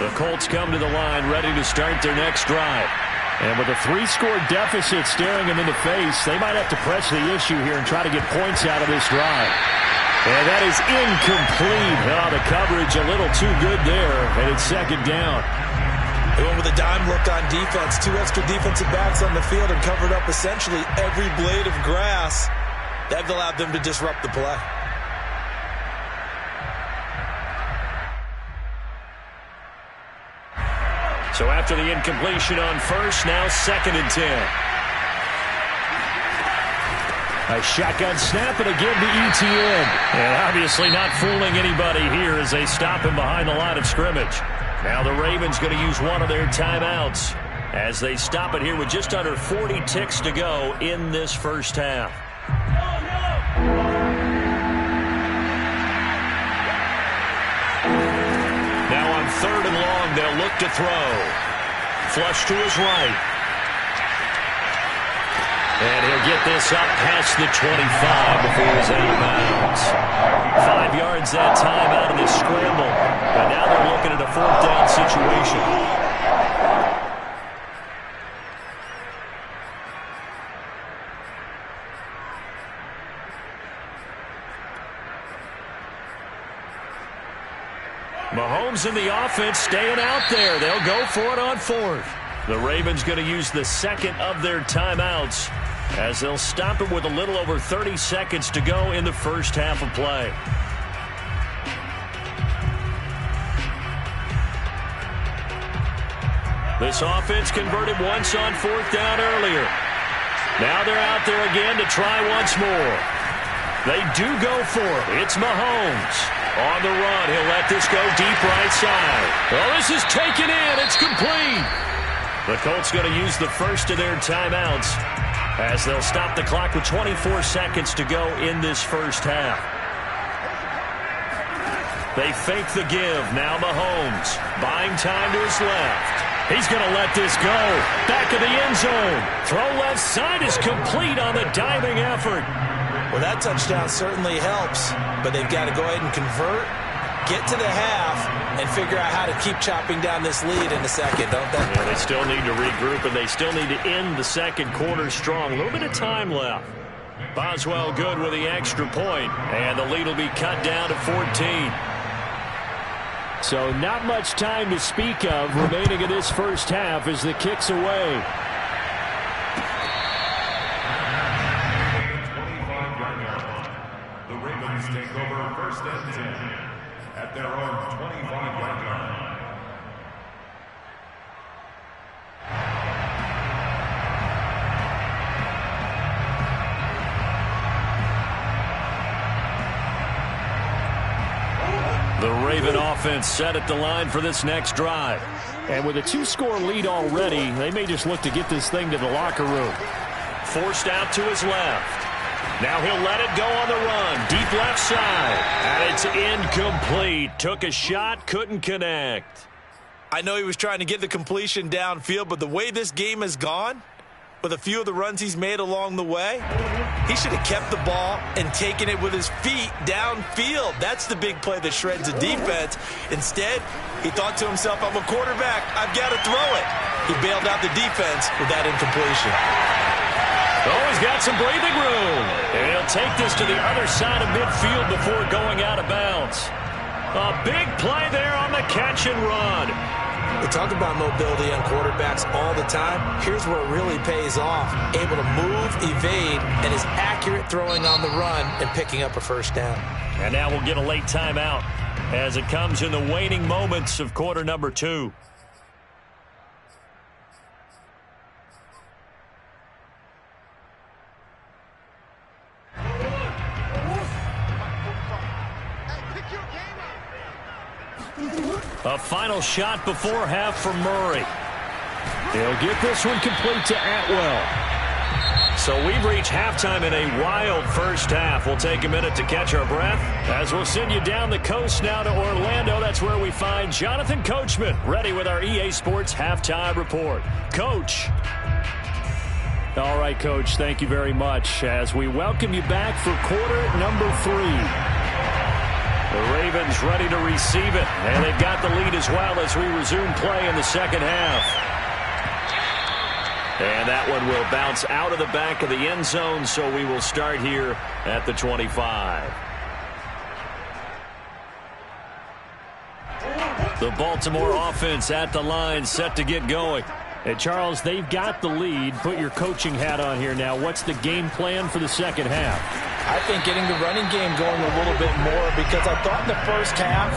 The Colts come to the line ready to start their next drive. And with a 3-score deficit staring them in the face, they might have to press the issue here and try to get points out of this drive. And that is incomplete. Oh, the coverage a little too good there, and it's second down. They went with a dime look on defense. 2 extra defensive backs on the field and covered up essentially every blade of grass. That allowed them to disrupt the play. So after the incompletion on first, now 2nd and 10. A shotgun snap and again to ETN. And obviously not fooling anybody here as they stop him behind the line of scrimmage. Now the Ravens going to use one of their timeouts as they stop it here with just under 40 ticks to go in this first half. Now on 3rd and long, they'll look to throw. Flush to his right. And he'll get this up past the 25 before he's out of bounds. 5 yards that time out of this scramble. But now they're looking at a 4th down situation. Mahomes in the offense staying out there. They'll go for it on 4th. The Ravens going to use the 2nd of their timeouts as they'll stop it with a little over 30 seconds to go in the first half of play. This offense converted once on 4th down earlier. Now they're out there again to try once more. They do go for it. It's Mahomes. On the run, he'll let this go deep right side. Oh, this is taken in. It's complete. The Colts going to use the first of their timeouts as they'll stop the clock with 24 seconds to go in this first half. They fake the give. Now Mahomes buying time to his left. He's going to let this go. Back of the end zone. Throw left side is complete on the diving effort. Well, that touchdown certainly helps, but they've got to go ahead and convert, get to the half, and figure out how to keep chopping down this lead in the second, don't they? Yeah, they still need to regroup, and they still need to end the second quarter strong. A little bit of time left. Boswell good with the extra point, and the lead will be cut down to 14. So not much time to speak of remaining in this first half as the kick's away. Take over 1st and 10 at their own 25-yard line. The Raven offense set at the line for this next drive. And with a 2-score lead already, they may just look to get this thing to the locker room. Forced out to his left. Now he'll let it go on the run. Deep left side. And it's incomplete. Took a shot, couldn't connect. I know he was trying to get the completion downfield, but the way this game has gone, with a few of the runs he's made along the way, he should have kept the ball and taken it with his feet downfield. That's the big play that shreds a defense. Instead, he thought to himself, I'm a quarterback. I've got to throw it. He bailed out the defense with that incompletion. Oh, he's got some breathing room. And he'll take this to the other side of midfield before going out of bounds. A big play there on the catch and run. We talk about mobility on quarterbacks all the time. Here's where it really pays off. Able to move, evade, and is accurate throwing on the run and picking up a 1st down. And now we'll get a late timeout as it comes in the waning moments of quarter number 2. A final shot before half from Murray. He'll get this one complete to Atwell. So we've reached halftime in a wild first half. We'll take a minute to catch our breath as we'll send you down the coast now to Orlando. That's where we find Jonathan Coachman ready with our EA Sports Halftime Report. Coach. All right, Coach, thank you very much as we welcome you back for quarter number 3. The Ravens ready to receive it, and they've got the lead as well as we resume play in the second half. And that one will bounce out of the back of the end zone, so we will start here at the 25. The Baltimore offense at the line, set to get going. And Charles, they've got the lead. Put your coaching hat on here now. What's the game plan for the second half? I think getting the running game going a little bit more, because I thought in the first half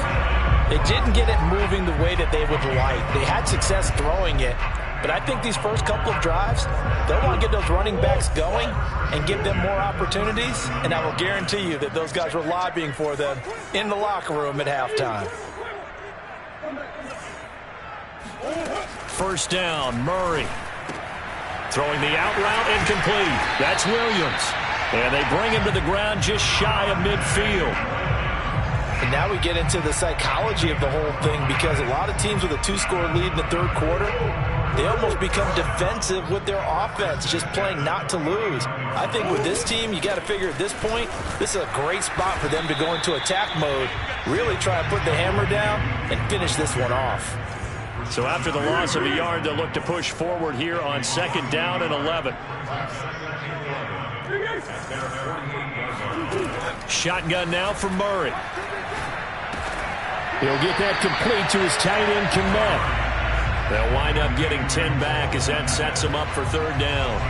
they didn't get it moving the way that they would like. They had success throwing it, but I think these first couple of drives, they'll want to get those running backs going and give them more opportunities, and I will guarantee you that those guys were lobbying for them in the locker room at halftime. First down, Murray. Throwing the out route, incomplete. That's Williams. And they bring him to the ground just shy of midfield. And now we get into the psychology of the whole thing, because a lot of teams with a 2-score lead in the third quarter, they almost become defensive with their offense, just playing not to lose. I think with this team, you got to figure at this point, this is a great spot for them to go into attack mode, really try to put the hammer down and finish this one off. So after the loss of a yard, they'll look to push forward here on second down and 11. Shotgun now for Murray. He'll get that complete to his tight end, Courtny. They'll wind up getting 10 back as that sets him up for third down.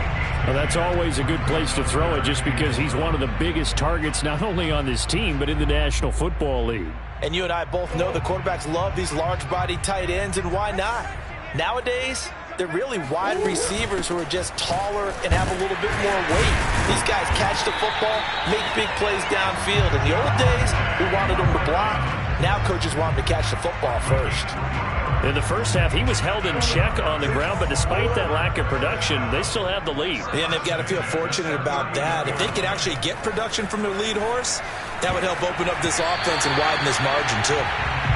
Well, that's always a good place to throw it, just because he's one of the biggest targets not only on this team but in the National Football League. And you and I both know the quarterbacks love these large-bodied tight ends, and why not? Nowadays, they're really wide receivers who are just taller and have a little bit more weight. These guys catch the football, make big plays downfield. In the old days, we wanted them to block. Now coaches want them to catch the football first. In the first half, he was held in check on the ground, but despite that lack of production, they still have the lead. And they've got to feel fortunate about that. If they could actually get production from their lead horse, that would help open up this offense and widen this margin too.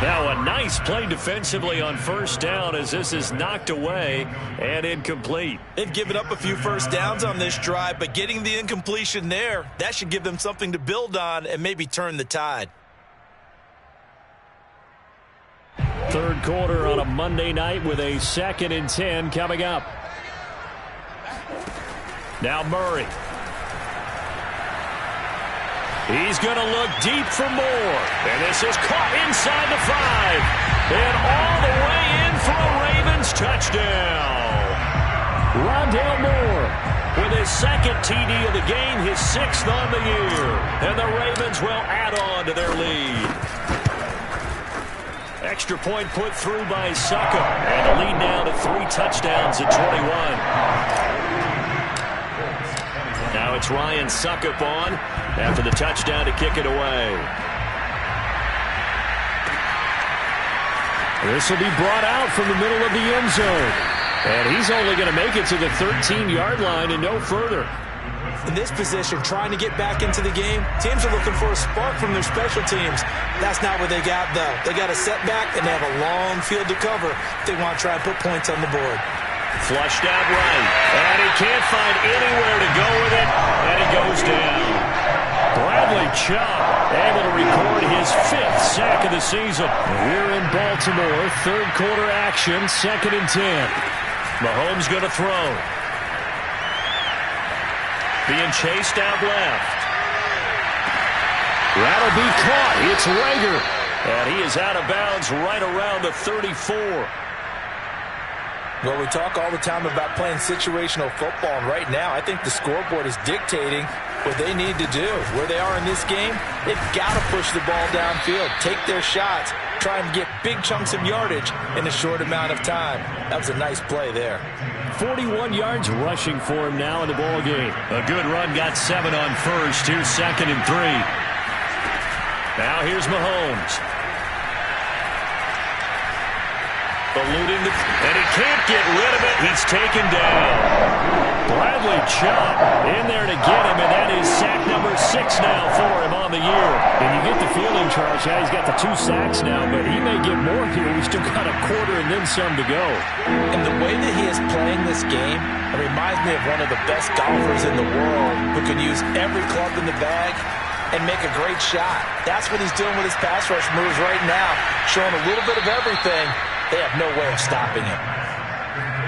Now a nice play defensively on first down as this is knocked away and incomplete. They've given up a few first downs on this drive, but getting the incompletion there, that should give them something to build on and maybe turn the tide. Third quarter on a Monday night with a 2nd and 10 coming up. Now Murray. He's going to look deep for more. And this is caught inside the 5. And all the way in for a Ravens touchdown. Rondale Moore with his 2nd TD of the game, his 6th on the year. And the Ravens will add on to their lead. Extra point put through by Succop. And the lead now to 3 touchdowns at 21. Now it's Ryan Succop on after the touchdown to kick it away. This will be brought out from the middle of the end zone. And he's only going to make it to the 13-yard line and no further. In this position, trying to get back into the game, teams are looking for a spark from their special teams. That's not what they got, though. They got a setback, and they have a long field to cover if they want to try and put points on the board. Flushed out right, and he can't find anywhere to go with it, and he goes down. Bradley Chubb able to record his 5th sack of the season. We're in Baltimore, third quarter action, 2nd and 10. Mahomes going to throw. Being chased out left. That'll be caught. It's Rager. And he is out of bounds right around the 34. Well, we talk all the time about playing situational football, and right now I think the scoreboard is dictating what they need to do. Where they are in this game, they've got to push the ball downfield, take their shots, try and get big chunks of yardage in a short amount of time. That was a nice play there. 41 yards rushing for him now in the ball game. A good run, got 7 on first. Here's 2nd and 3. Now here's Mahomes. Eluding the, and he can't get rid of it. He's taken down. Bradley Chubb in there to get him, and that is sack number 6 now for him on the year. And you get the feeling, Charles, yeah, he's got the 2 sacks now, but he may get more here. We've still got a quarter and then some to go. And the way that he is playing this game, it reminds me of one of the best golfers in the world who can use every club in the bag and make a great shot. That's what he's doing with his pass rush moves right now, showing a little bit of everything. They have no way of stopping him.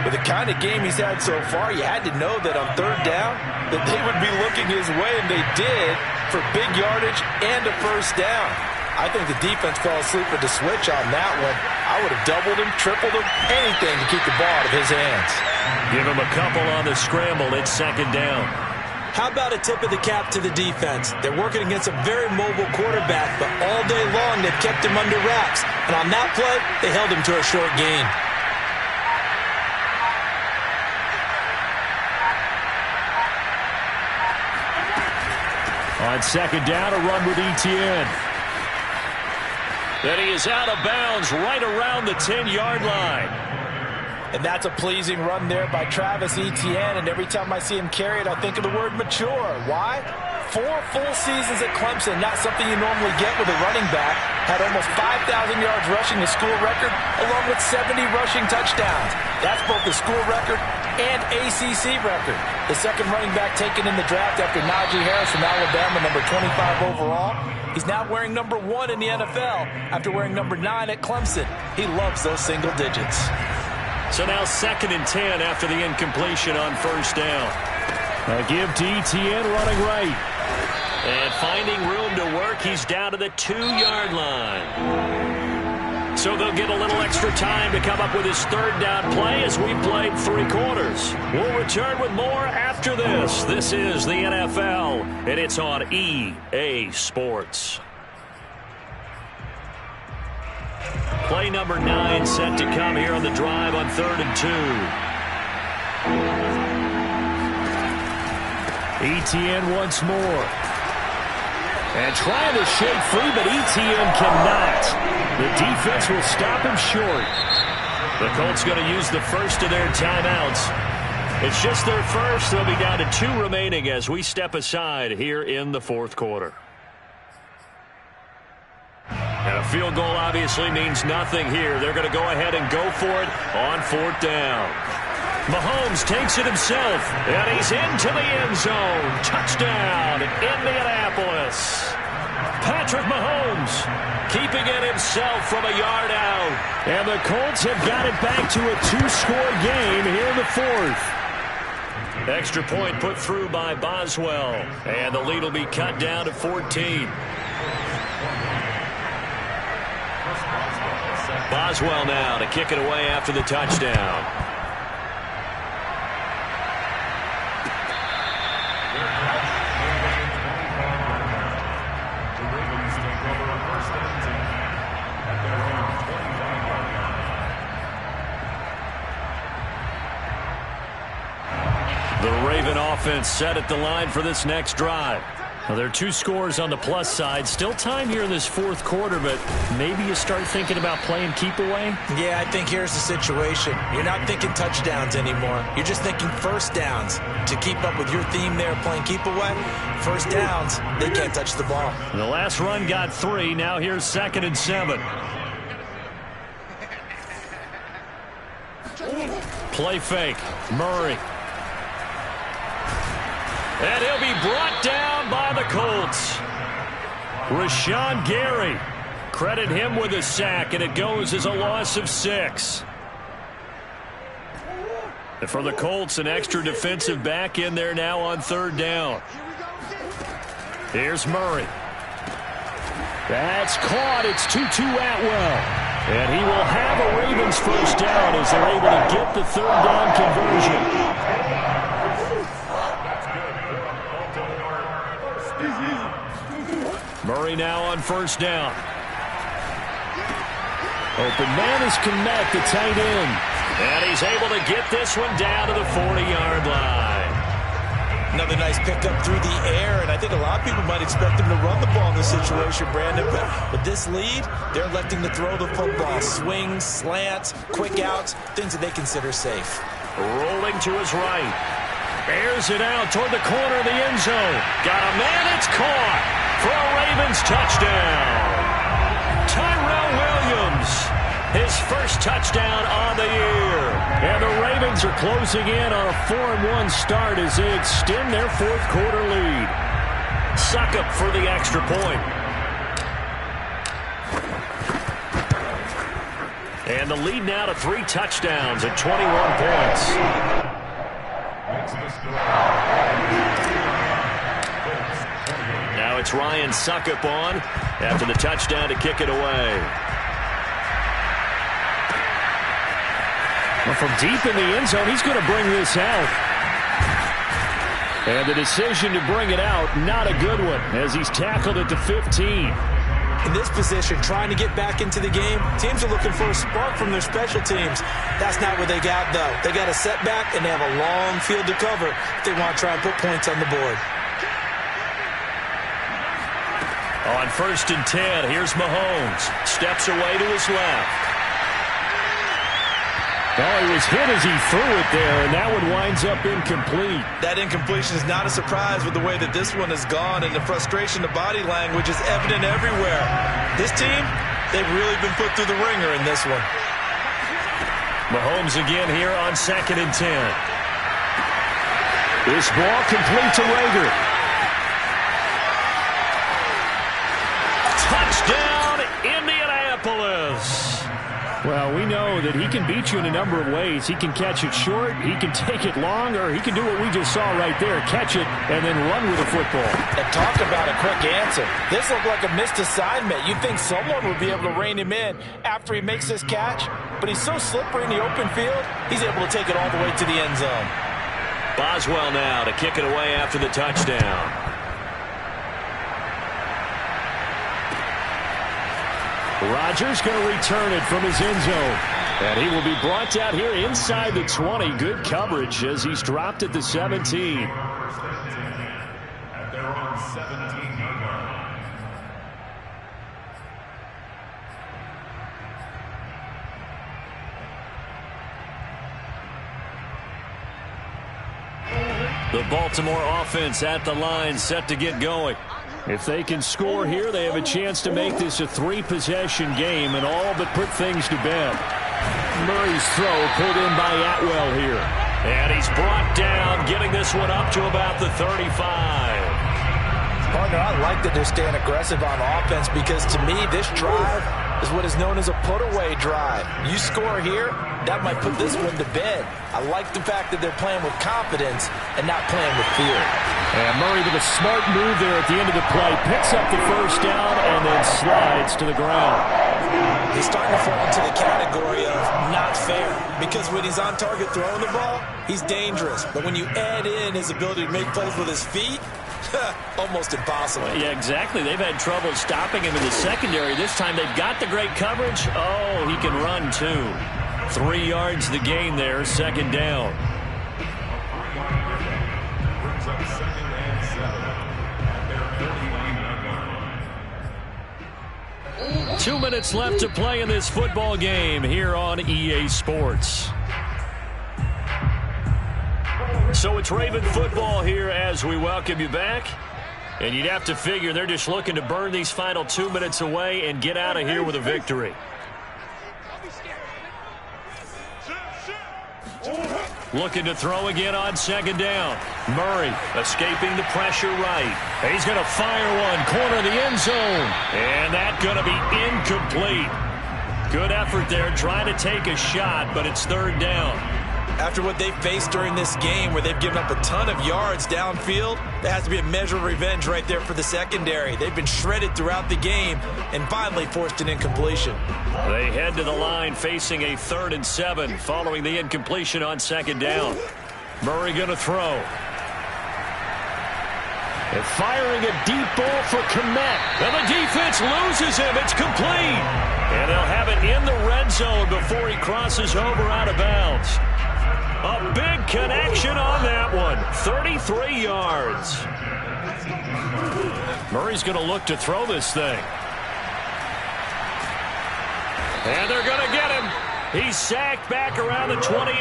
With the kind of game he's had so far, you had to know that on third down that they would be looking his way, and they did, for big yardage and a first down. I think the defense fell asleep with the switch on that one. I would have doubled him, tripled him, anything to keep the ball out of his hands. Give him a couple on the scramble. It's second down. How about a tip of the cap to the defense? They're working against a very mobile quarterback, but all day long they've kept him under wraps. And on that play, they held him to a short gain. On second down, a run with Etienne. Then he is out of bounds right around the 10-yard line. And that's a pleasing run there by Travis Etienne. And every time I see him carry it, I think of the word mature. Why? 4 full seasons at Clemson, not something you normally get with a running back. Had almost 5,000 yards rushing, the school record, along with 70 rushing touchdowns. That's both the school record and ACC record. The second running back taken in the draft after Najee Harris from Alabama, number 25 overall. He's now wearing number 1 in the NFL after wearing number 9 at Clemson. He loves those single digits. So now second and 10 after the incompletion on first down. A give to Etienne running right. And finding room to work, he's down to the 2-yard line. So they'll get a little extra time to come up with his third down play as we played 3 quarters. We'll return with more after this. This is the NFL, and it's on EA Sports. Play number 9 set to come here on the drive on 3rd and 2. Etienne once more. And trying to shake free, but Etienne cannot. The defense will stop him short. The Colts going to use the first of their timeouts. It's just their first. They'll be down to 2 remaining as we step aside here in the 4th quarter. And a field goal obviously means nothing here. They're going to go ahead and go for it on 4th down. Mahomes takes it himself, and he's into the end zone. Touchdown, Indianapolis. Patrick Mahomes keeping it himself from a yard out. And the Colts have got it back to a 2-score game here in the 4th. Extra point put through by Boswell, and the lead will be cut down to 14. Boswell now to kick it away after the touchdown. The Raven offense set at the line for this next drive. Well, there are 2 scores on the plus side. Still time here in this 4th quarter, but maybe you start thinking about playing keep away? Yeah, I think here's the situation. You're not thinking touchdowns anymore. You're just thinking first downs. To keep up with your theme there, playing keep away, first downs, they can't touch the ball. The last run got 3. Now here's 2nd and 7. Play fake. Murray. And he'll be brought down by the Colts. Rashawn Gary. Credit him with a sack, and it goes as a loss of 6. And for the Colts, an extra defensive back in there now on 3rd down. Here's Murray. That's caught. It's Tutu Atwell. And he will have a Ravens first down as they're able to get the 3rd down conversion. Murray now on first down. Open man is Kmet, the tight end. And he's able to get this one down to the 40-yard line. Another nice pickup through the air, and I think a lot of people might expect him to run the ball in this situation, Brandon, but with this lead, they're electing to throw the football. Swings, slants, quick outs, things that they consider safe. Rolling to his right. Airs it out toward the corner of the end zone. Got a man, it's caught for a Ravens touchdown. Tyrell Williams, his first touchdown on the year. And the Ravens are closing in on a 4-1 start as they extend their 4th quarter lead. Suckup for the extra point. And the lead now to 3 touchdowns at 21 points. Now it's Ryan Suckup on after the touchdown to kick it away. Well, from deep in the end zone, he's going to bring this out. And the decision to bring it out, not a good one, as he's tackled at the 15. In this position, trying to get back into the game, teams are looking for a spark from their special teams. That's not what they got, though. They got a setback, and they have a long field to cover if they want to try and put points on the board. On 1st and 10, here's Mahomes. Steps away to his left. Oh, he was hit as he threw it there, and that one winds up incomplete. That incompletion is not a surprise with the way that this one has gone, and the frustration, the body language is evident everywhere. This team, they've really been put through the ringer in this one. Mahomes again here on 2nd and 10. This ball complete to Rager. Touchdown, Indianapolis. Well, we know that he can beat you in a number of ways. He can catch it short, he can take it long, or he can do what we just saw right there, catch it and then run with the football. And talk about a quick answer. This looked like a missed assignment. You'd think someone would be able to rein him in after he makes this catch, but he's so slippery in the open field, he's able to take it all the way to the end zone. Boswell now to kick it away after the touchdown. Rodgers going to return it from his end zone. And he will be brought down here inside the 20. Good coverage as he's dropped at the 17. At their own 17-yard line. The Baltimore offense at the line, set to get going. If they can score here, they have a chance to make this a 3-possession game and all but put things to bed. Murray's throw pulled in by Atwell here. And he's brought down, getting this one up to about the 35. Partner, I like that they're staying aggressive on offense because to me, this drive is what is known as a put-away drive. You score here, that might put this one to bed. I like the fact that they're playing with confidence and not playing with fear. And Murray with a smart move there at the end of the play. Picks up the first down and then slides to the ground. He's starting to fall into the category of not fair because when he's on target throwing the ball, he's dangerous. But when you add in his ability to make plays with his feet, almost impossible. Yeah, exactly. They've had trouble stopping him in the secondary. This time they've got the great coverage. Oh, he can run too. 3 yards the gain there, 2nd down. 2 minutes left to play in this football game here on EA Sports. So it's Raven football here as we welcome you back. And you'd have to figure they're just looking to burn these final 2 minutes away and get out of here with a victory. Looking to throw again on 2nd down. Murray escaping the pressure right. He's going to fire one, corner of the end zone. And that's going to be incomplete. Good effort there, trying to take a shot, but it's 3rd down. After what they've faced during this game where they've given up a ton of yards downfield, there has to be a measure of revenge right there for the secondary. They've been shredded throughout the game and finally forced an incompletion. They head to the line facing a 3rd and 7 following the incompletion on 2nd down. Murray going to throw. And firing a deep ball for Kmet. And the defense loses him. It's complete. And they'll have it in the red zone before he crosses over out of bounds. A big connection on that one. 33 yards. Murray's going to look to throw this thing. And they're going to get him. He's sacked back around the 28.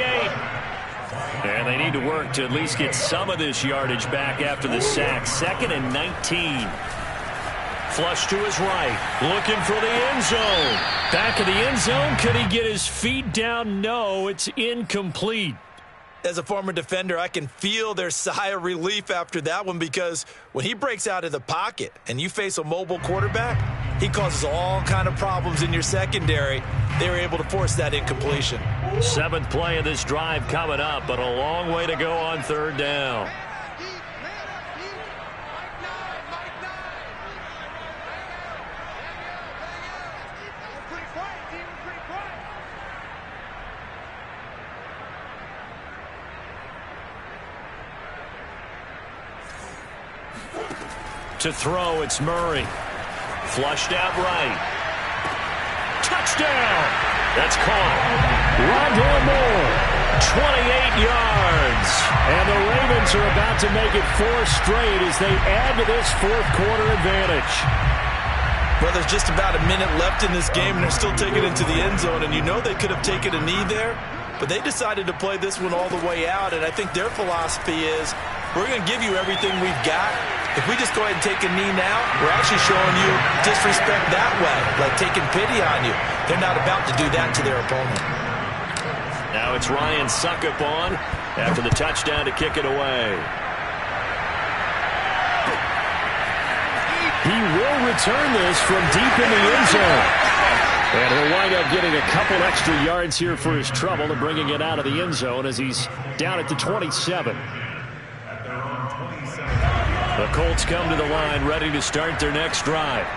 And they need to work to at least get some of this yardage back after the sack. 2nd and 19. Flush to his right. Looking for the end zone. Back of the end zone. Could he get his feet down? No, it's incomplete. As a former defender, I can feel their sigh of relief after that one, because when he breaks out of the pocket and you face a mobile quarterback, he causes all kind of problems in your secondary. They were able to force that incompletion. 7th play of this drive coming up, but a long way to go on 3rd down. To throw, it's Murray. Flushed out right. Touchdown! That's caught. Rondale Moore, 28 yards. And the Ravens are about to make it 4 straight as they add to this 4th quarter advantage. Well, there's just about a minute left in this game, and they're still taking it to the end zone. And you know they could have taken a knee there, but they decided to play this one all the way out. And I think their philosophy is, we're going to give you everything we've got. If we just go ahead and take a knee now, we're actually showing you disrespect that way, like taking pity on you. They're not about to do that to their opponent. Now it's Ryan Suckup on after the touchdown to kick it away. He will return this from deep in the end zone. And he'll wind up getting a couple extra yards here for his trouble and bringing it out of the end zone as he's down at the 27. The Colts come to the line ready to start their next drive.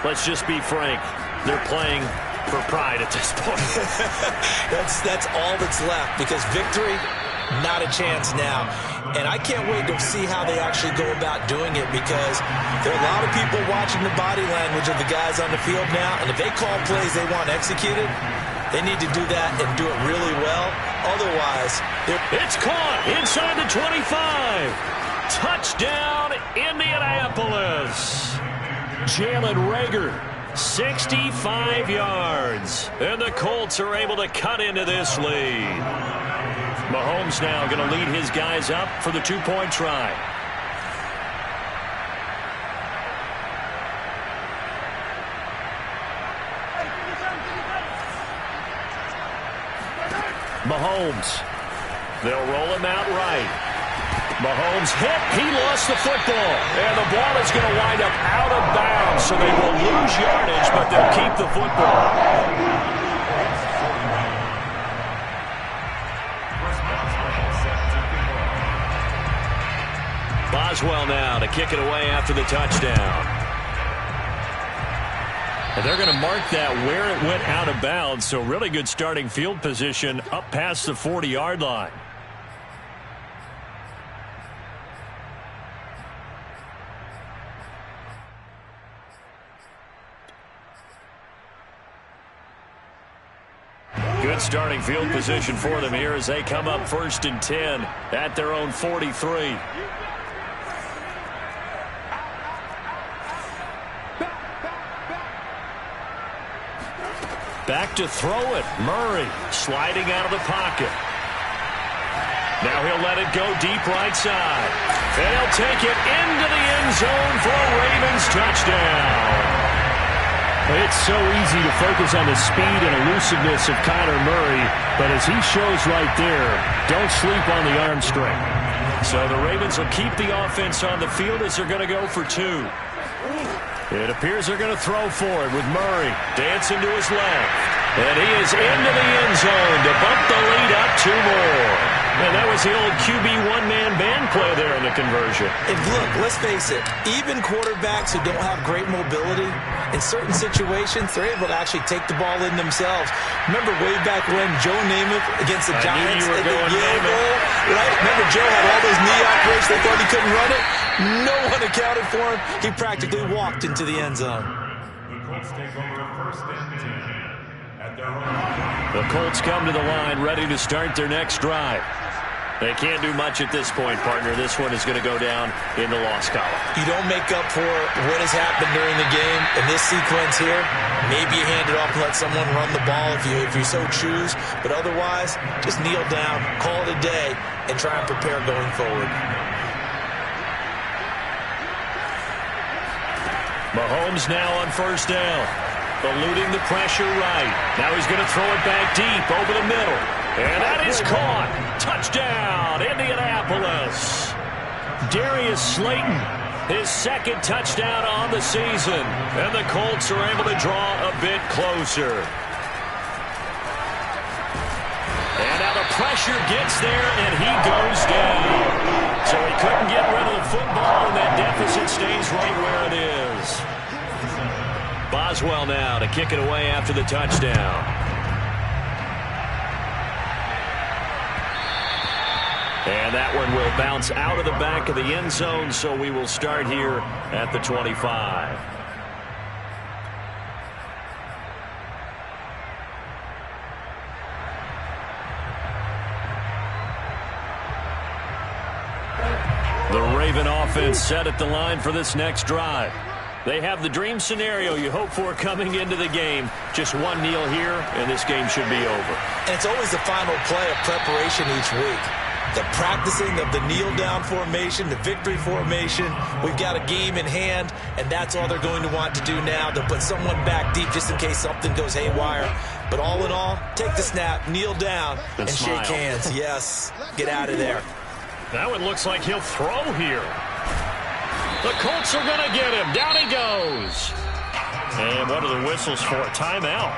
Let's just be frank. They're playing for pride at this point. That's all that's left, because victory, not a chance now. And I can't wait to see how they actually go about doing it, because there are a lot of people watching the body language of the guys on the field now. And if they call plays they want executed, they need to do that and do it really well. Otherwise, it's caught inside the 25. Touchdown, Indianapolis. Jalen Reagor, 65 yards. And the Colts are able to cut into this lead. Mahomes now going to lead his guys up for the 2-point try. Mahomes. They'll roll him out right. Mahomes hit. He lost the football. And the ball is going to wind up out of bounds, so they will lose yardage, but they'll keep the football. Boswell now to kick it away after the touchdown. And they're going to mark that where it went out of bounds, so really good starting field position up past the 40-yard line. Good starting field position for them here as they come up 1st and 10 at their own 43. Back to throw it. Murray sliding out of the pocket. Now he'll let it go deep right side. And he'll take it into the end zone for a Ravens touchdown. It's so easy to focus on the speed and elusiveness of Kyler Murray, but as he shows right there, don't sleep on the arm strength. So the Ravens will keep the offense on the field as they're going to go for 2. It appears they're going to throw for it with Murray dancing to his left. And he is into the end zone to bump the lead up 2 more. And that was the old QB one-man band play there in the conversion. And look, let's face it, even quarterbacks who don't have great mobility, in certain situations, they're able to actually take the ball in themselves. Remember way back when Joe Namath against the Giants knew you were at the going Yale Namath. Bowl, right? Remember Joe had all those knee operations, they thought he couldn't run it? No one accounted for him. He practically walked into the end zone. The Colts take over 1st and 10 at their own. The Colts come to the line ready to start their next drive. They can't do much at this point, partner. This one is going to go down in the loss column. You don't make up for what has happened during the game. In this sequence here, maybe you hand it off and let someone run the ball if you so choose. But otherwise, just kneel down, call it a day, and try and prepare going forward. Mahomes now on 1st down. Eluding the pressure right. Now he's going to throw it back deep over the middle. And that is caught. Touchdown, Indianapolis. Darius Slayton, his second touchdown on the season. And the Colts are able to draw a bit closer. And now the pressure gets there, and he goes down. So he couldn't get rid of the football, and that deficit stays right where it is. Boswell now to kick it away after the touchdown. And that one will bounce out of the back of the end zone, so we will start here at the 25. The Raven offense set at the line for this next drive. They have the dream scenario you hope for coming into the game. Just one kneel here, and this game should be over. And it's always the final play of preparation each week. The practicing of the kneel-down formation, the victory formation. We've got a game in hand, and that's all they're going to want to do now, to put someone back deep just in case something goes haywire. But all in all, take the snap, kneel down, and shake hands. Yes, get out of there. That one looks like he'll throw here. The Colts are going to get him. Down he goes. And what are the whistles for? Timeout.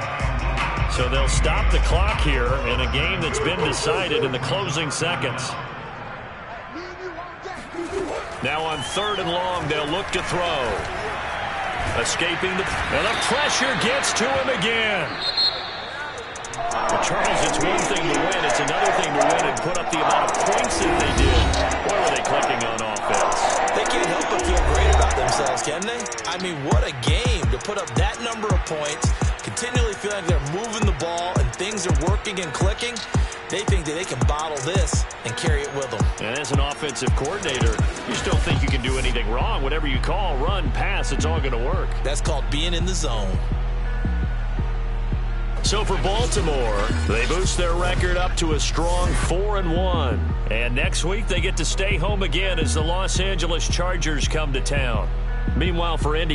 So they'll stop the clock here in a game that's been decided in the closing seconds. Now on 3rd and long, they'll look to throw. Escaping and the pressure gets to him again. Well, Charles, it's one thing to win. It's another thing to win and put up the amount of points that they did. Where were they clicking on offense? They can't help but feel great about themselves, can they? I mean, what a game to put up that number of points, continually feel like they're moving the ball and things are working and clicking. They think that they can bottle this and carry it with them. And as an offensive coordinator, you still think you can do anything wrong. Whatever you call, run, pass, it's all going to work. That's called being in the zone. So for Baltimore, they boost their record up to a strong 4-1. And next week, they get to stay home again as the Los Angeles Chargers come to town. Meanwhile, for India,